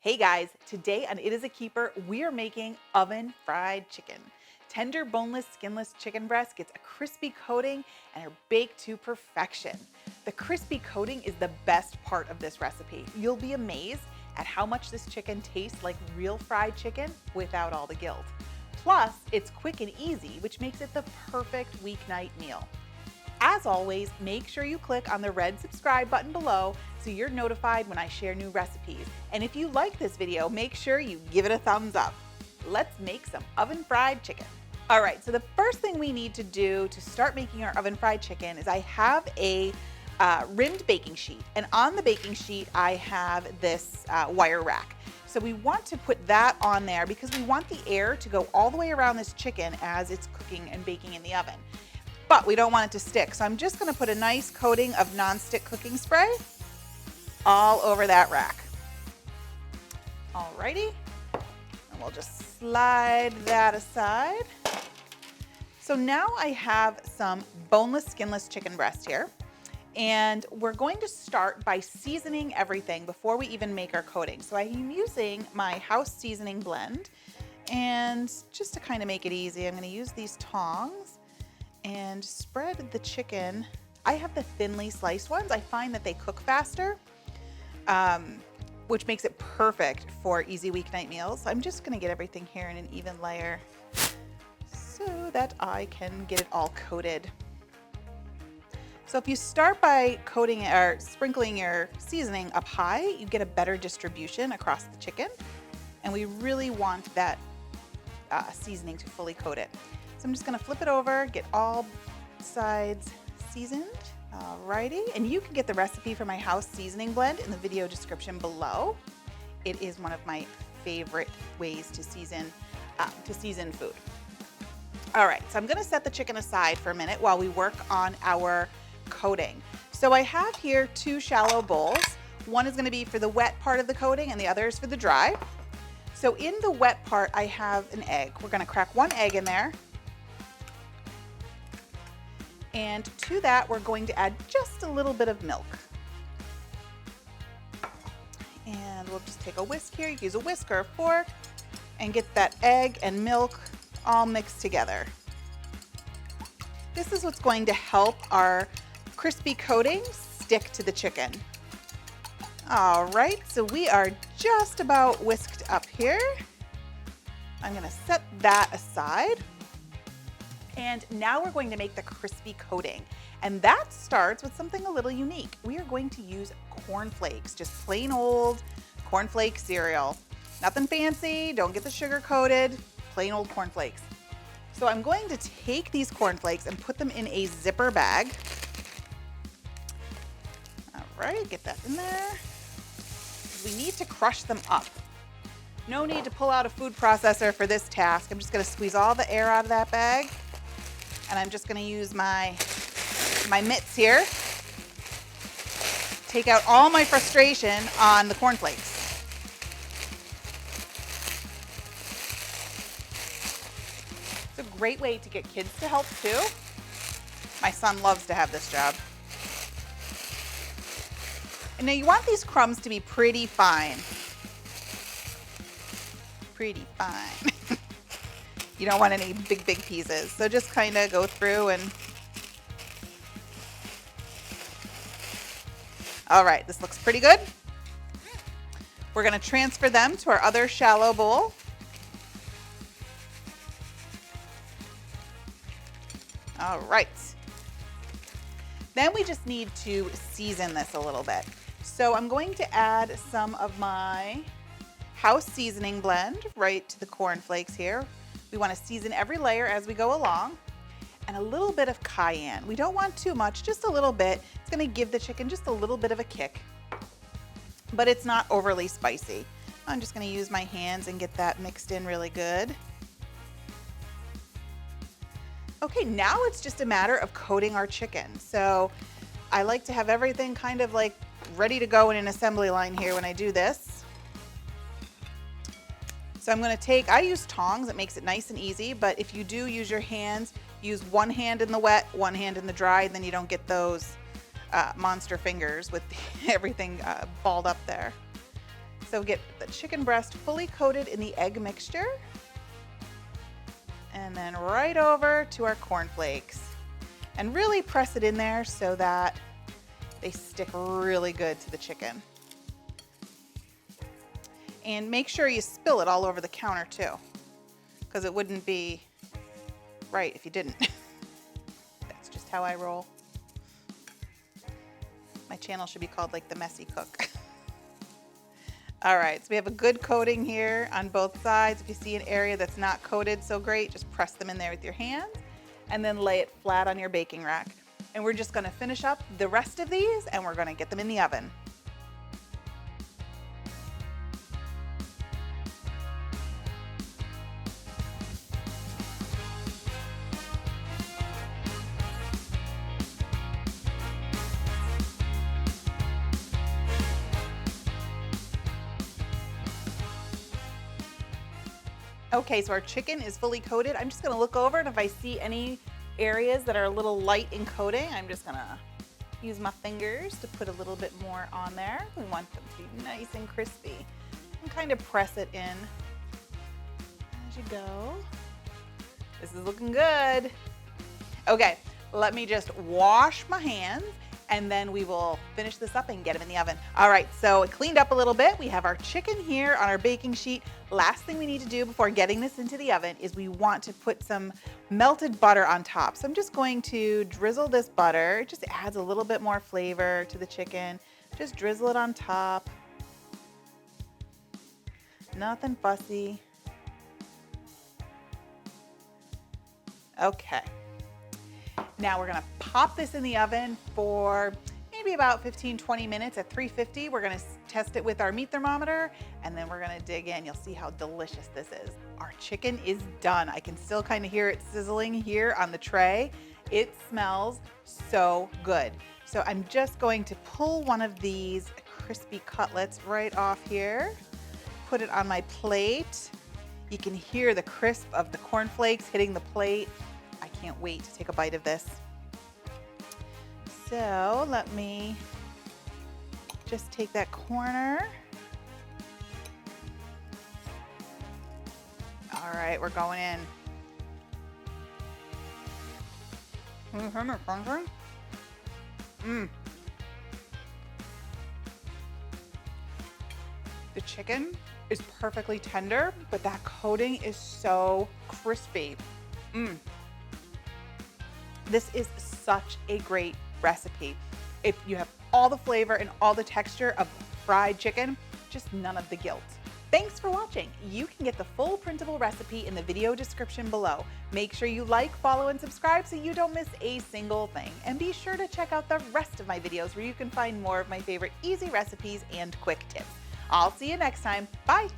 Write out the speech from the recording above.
Hey guys, today on It Is a Keeper, we are making oven fried chicken. Tender, boneless, skinless chicken breast gets a crispy coating and are baked to perfection. The crispy coating is the best part of this recipe. You'll be amazed at how much this chicken tastes like real fried chicken without all the guilt. Plus, it's quick and easy, which makes it the perfect weeknight meal. As always, make sure you click on the red subscribe button below so you're notified when I share new recipes. And if you like this video, make sure you give it a thumbs up. Let's make some oven fried chicken. All right, so the first thing we need to do to start making our oven fried chicken is I have a rimmed baking sheet. And on the baking sheet, I have this wire rack. So we want to put that on there because we want the air to go all the way around this chicken as it's cooking and baking in the oven. But we don't want it to stick. So I'm just gonna put a nice coating of nonstick cooking spray all over that rack. Alrighty, and we'll just slide that aside. So now I have some boneless, skinless chicken breast here. And we're going to start by seasoning everything before we even make our coating. So I am using my house seasoning blend. And just to kind of make it easy, I'm gonna use these tongs and spread the chicken. I have the thinly sliced ones. I find that they cook faster, which makes it perfect for easy weeknight meals. I'm just gonna get everything here in an even layer so that I can get it all coated. So if you start by coating or sprinkling your seasoning up high, you get a better distribution across the chicken. And we really want that seasoning to fully coat it. So I'm just gonna flip it over, get all sides seasoned. Alrighty, and you can get the recipe for my house seasoning blend in the video description below. It is one of my favorite ways to season food. All right, so I'm gonna set the chicken aside for a minute while we work on our coating. So I have here two shallow bowls. One is gonna be for the wet part of the coating and the other is for the dry. So in the wet part, I have an egg. We're gonna crack one egg in there. And to that, we're going to add just a little bit of milk. And we'll just take a whisk here. You can use a whisk or a fork and get that egg and milk all mixed together. This is what's going to help our crispy coating stick to the chicken. All right, so we are just about whisked up here. I'm gonna set that aside. And now we're going to make the crispy coating. And that starts with something a little unique. We are going to use cornflakes, just plain old cornflake cereal. Nothing fancy, don't get the sugar coated, plain old cornflakes. So I'm going to take these cornflakes and put them in a zipper bag. All right, get that in there. We need to crush them up. No need to pull out a food processor for this task. I'm just gonna squeeze all the air out of that bag. And I'm just gonna use my mitts here. Take out all my frustration on the cornflakes. It's a great way to get kids to help too. My son loves to have this job. And now you want these crumbs to be pretty fine. Pretty fine. You don't want any big pieces. So just kind of go through and. All right, this looks pretty good. We're gonna transfer them to our other shallow bowl. All right. Then we just need to season this a little bit. So I'm going to add some of my house seasoning blend right to the cornflakes here. We want to season every layer as we go along, and a little bit of cayenne. We don't want too much, just a little bit. It's going to give the chicken just a little bit of a kick, but it's not overly spicy. I'm just going to use my hands and get that mixed in really good. Okay, now it's just a matter of coating our chicken. So I like to have everything kind of like ready to go in an assembly line here when I do this. So I'm gonna I use tongs, it makes it nice and easy, but if you do use your hands, use one hand in the wet, one hand in the dry, and then you don't get those monster fingers with everything balled up there. So get the chicken breast fully coated in the egg mixture. And then right over to our cornflakes. And really press it in there so that they stick really good to the chicken. And make sure you spill it all over the counter too, because it wouldn't be right if you didn't. That's just how I roll. My channel should be called like The Messy Cook. All right, so we have a good coating here on both sides. If you see an area that's not coated so great, just press them in there with your hands and then lay it flat on your baking rack. And we're just gonna finish up the rest of these and we're gonna get them in the oven. Okay, so our chicken is fully coated. I'm just gonna look over, and if I see any areas that are a little light in coating, I'm just gonna use my fingers to put a little bit more on there. We want them to be nice and crispy. And kind of press it in as you go. This is looking good. Okay, let me just wash my hands and then we will finish this up and get them in the oven. All right, so it cleaned up a little bit. We have our chicken here on our baking sheet. Last thing we need to do before getting this into the oven is we want to put some melted butter on top. So I'm just going to drizzle this butter. It just adds a little bit more flavor to the chicken. Just drizzle it on top. Nothing fussy. Okay. Now we're gonna pop this in the oven for maybe about 15-20 minutes at 350. We're gonna test it with our meat thermometer and then we're gonna dig in. You'll see how delicious this is. Our chicken is done. I can still kind of hear it sizzling here on the tray. It smells so good. So I'm just going to pull one of these crispy cutlets right off here, put it on my plate. You can hear the crisp of the cornflakes hitting the plate. I can't wait to take a bite of this. So let me just take that corner. All right, we're going in. The chicken is perfectly tender, but that coating is so crispy. This is such a great recipe. If you have all the flavor and all the texture of fried chicken, just none of the guilt. Thanks for watching. You can get the full printable recipe in the video description below. Make sure you like, follow, and subscribe so you don't miss a single thing. And be sure to check out the rest of my videos where you can find more of my favorite easy recipes and quick tips. I'll see you next time. Bye.